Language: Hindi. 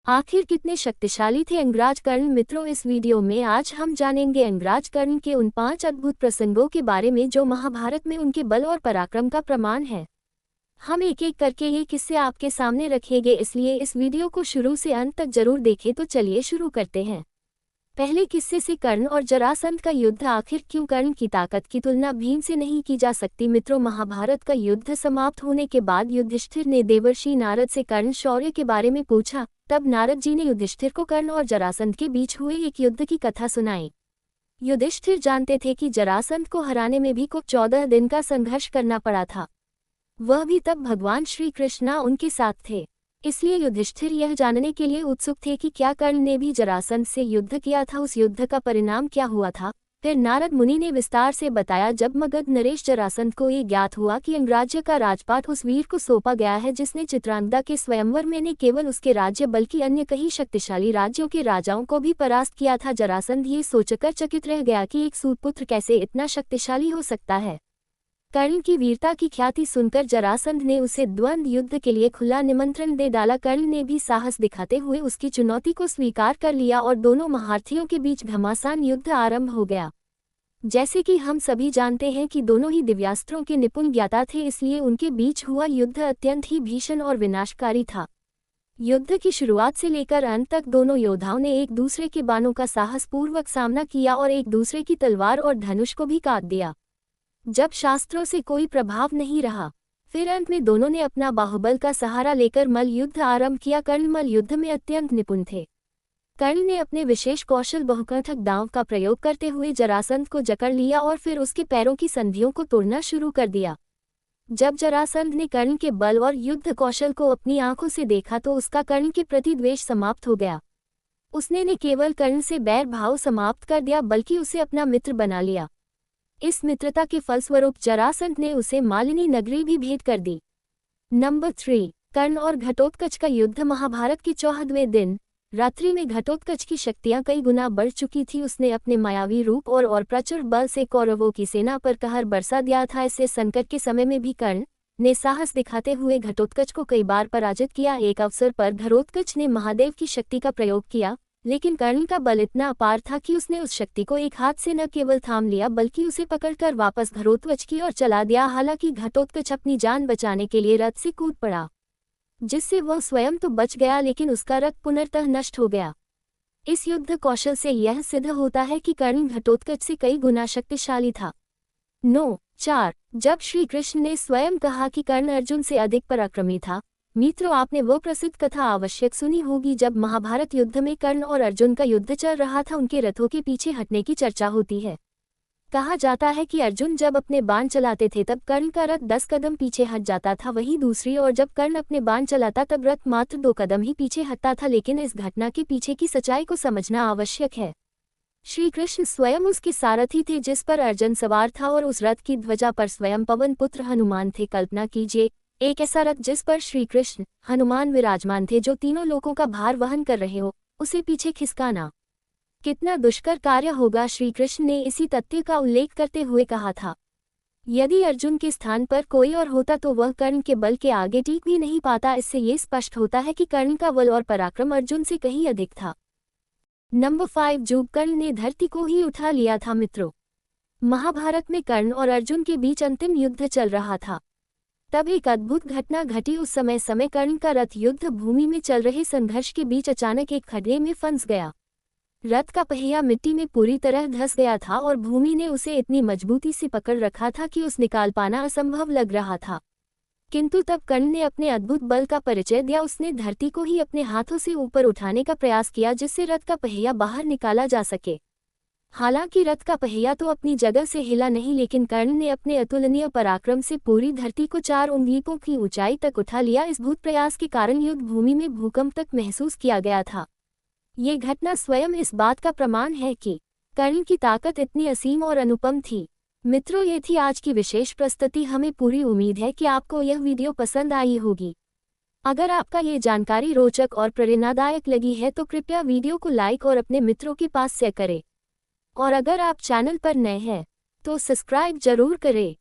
आखिर कितने शक्तिशाली थे अंगराज कर्ण? मित्रों, इस वीडियो में आज हम जानेंगे अंगराज कर्ण के उन 5 अद्भुत प्रसंगों के बारे में जो महाभारत में उनके बल और पराक्रम का प्रमाण है। हम एक एक करके ये किस्से आपके सामने रखेंगे, इसलिए इस वीडियो को शुरू से अंत तक जरूर देखें। तो चलिए शुरू करते हैं। पहले किस्से से, कर्ण और जरासंध का युद्ध। आखिर क्यों कर्ण की ताकत की तुलना भीम से नहीं की जा सकती? मित्रों, महाभारत का युद्ध समाप्त होने के बाद युधिष्ठिर ने देवर्षि नारद से कर्ण शौर्य के बारे में पूछा। तब नारद जी ने युधिष्ठिर को कर्ण और जरासंध के बीच हुए एक युद्ध की कथा सुनाई। युधिष्ठिर जानते थे कि जरासंध को हराने में भी को 14 दिन का संघर्ष करना पड़ा था, वह भी तब भगवान श्री कृष्ण उनके साथ थे। इसलिए युधिष्ठिर यह जानने के लिए उत्सुक थे कि क्या कर्ण ने भी जरासंध से युद्ध किया था, उस युद्ध का परिणाम क्या हुआ था। फिर नारद मुनि ने विस्तार से बताया। जब मगध नरेश जरासंध को ये ज्ञात हुआ कि अंगराज्य का राजपाट उस वीर को सौंपा गया है जिसने चित्रांगदा के स्वयंवर में न केवल उसके राज्य बल्कि अन्य कई शक्तिशाली राज्यों के राजाओं को भी परास्त किया था, जरासंध ये सोचकर चकित रह गया कि एक सूतपुत्र कैसे इतना शक्तिशाली हो सकता है। कर्ण की वीरता की ख्याति सुनकर जरासंध ने उसे द्वंद्व युद्ध के लिए खुला निमंत्रण दे डाला। कर्ण ने भी साहस दिखाते हुए उसकी चुनौती को स्वीकार कर लिया और दोनों महारथियों के बीच घमासान युद्ध आरंभ हो गया। जैसे कि हम सभी जानते हैं कि दोनों ही दिव्यास्त्रों के निपुण ज्ञाता थे, इसलिए उनके बीच हुआ युद्ध अत्यंत ही भीषण और विनाशकारी था। युद्ध की शुरुआत से लेकर अंत तक दोनों योद्धाओं ने एक दूसरे के बाणों का साहसपूर्वक सामना किया और एक दूसरे की तलवार और धनुष को भी काट दिया। जब शास्त्रों से कोई प्रभाव नहीं रहा, फिर अंत में दोनों ने अपना बाहुबल का सहारा लेकर मल्ल युद्ध आरंभ किया। कर्ण मल्ल युद्ध में अत्यंत निपुण थे। कर्ण ने अपने विशेष कौशल बहुकंठक दांव का प्रयोग करते हुए जरासंध को जकड़ लिया और फिर उसके पैरों की संधियों को तोड़ना शुरू कर दिया। जब जरासंध ने कर्ण के बल और युद्ध कौशल को अपनी आंखों से देखा तो उसका कर्ण के प्रति द्वेष समाप्त हो गया। उसने न केवल कर्ण से बैर भाव समाप्त कर दिया बल्कि उसे अपना मित्र बना लिया। इस मित्रता के फलस्वरूप जरासंध ने उसे मालिनी नगरी भी भेंट कर दी। नंबर 3, कर्ण और घटोत्कच का युद्ध। महाभारत के 14वें दिन रात्रि में घटोत्कच की शक्तियां कई गुना बढ़ चुकी थी। उसने अपने मायावी रूप और प्रचुर बल से कौरवों की सेना पर कहर बरसा दिया था। इससे संकट के समय में भी कर्ण ने साहस दिखाते हुए घटोत्कच को कई बार पराजित किया। एक अवसर पर घटोत्कच ने महादेव की शक्ति का प्रयोग किया, लेकिन कर्ण का बल इतना अपार था कि उसने उस शक्ति को एक हाथ से न केवल थाम लिया बल्कि उसे पकड़कर वापस घटोत्कच की ओर चला दिया। हालांकि घटोत्कच अपनी जान बचाने के लिए रथ से कूद पड़ा, जिससे वह स्वयं तो बच गया लेकिन उसका रथ पुनर्तः नष्ट हो गया। इस युद्ध कौशल से यह सिद्ध होता है कि कर्ण घटोत्कच से कई गुना शक्तिशाली था। 4, जब श्री कृष्ण ने स्वयं कहा कि कर्ण अर्जुन से अधिक पराक्रमी था। मित्रों, आपने वो प्रसिद्ध कथा आवश्यक सुनी होगी जब महाभारत युद्ध में कर्ण और अर्जुन का युद्ध चल रहा था। उनके रथों के पीछे हटने की चर्चा होती है। कहा जाता है कि अर्जुन जब अपने बाण चलाते थे तब कर्ण का रथ 10 कदम पीछे हट जाता था, वहीं दूसरी ओर जब कर्ण अपने बाण चलाता तब रथ मात्र 2 कदम ही पीछे हटता था। लेकिन इस घटना के पीछे की सच्चाई को समझना आवश्यक है। श्री कृष्ण स्वयं उसके सारथी थे जिस पर अर्जुन सवार था और उस रथ की ध्वजा पर स्वयं पवन पुत्र हनुमान थे। कल्पना कीजिए, एक ऐसा रथ जिस पर श्री कृष्ण हनुमान विराजमान थे जो तीनों लोकों का भार वहन कर रहे हो, उसे पीछे खिसकाना कितना दुष्कर कार्य होगा। श्री कृष्ण ने इसी तथ्य का उल्लेख करते हुए कहा था, यदि अर्जुन के स्थान पर कोई और होता तो वह कर्ण के बल के आगे टिक भी नहीं पाता। इससे ये स्पष्ट होता है कि कर्ण का बल और पराक्रम अर्जुन से कहीं अधिक था। नंबर 5, जब कर्ण ने धरती को ही उठा लिया था। मित्रों, महाभारत में कर्ण और अर्जुन के बीच अंतिम युद्ध चल रहा था। तब एक अद्भुत घटना घटी। उस समय कर्ण का रथ युद्ध भूमि में चल रहे संघर्ष के बीच अचानक एक खड्डे में फंस गया। रथ का पहिया मिट्टी में पूरी तरह धंस गया था और भूमि ने उसे इतनी मजबूती से पकड़ रखा था कि उसे निकाल पाना असंभव लग रहा था। किंतु तब कर्ण ने अपने अद्भुत बल का परिचय दिया। उसने धरती को ही अपने हाथों से ऊपर उठाने का प्रयास किया जिससे रथ का पहिया बाहर निकाला जा सके। हालांकि रथ का पहिया तो अपनी जगह से हिला नहीं, लेकिन कर्ण ने अपने अतुलनीय पराक्रम से पूरी धरती को 4 उंगलियों की ऊंचाई तक उठा लिया। इस भूत प्रयास के कारण युद्ध भूमि में भूकंप तक महसूस किया गया था। ये घटना स्वयं इस बात का प्रमाण है कि कर्ण की ताकत इतनी असीम और अनुपम थी। मित्रों, ये थी आज की विशेष प्रस्तुति। हमें पूरी उम्मीद है कि आपको यह वीडियो पसंद आई होगी। अगर आपका ये जानकारी रोचक और प्रेरणादायक लगी है तो कृपया वीडियो को लाइक और अपने मित्रों के पास शेयर करें। और अगर आप चैनल पर नए हैं तो सब्सक्राइब जरूर करें।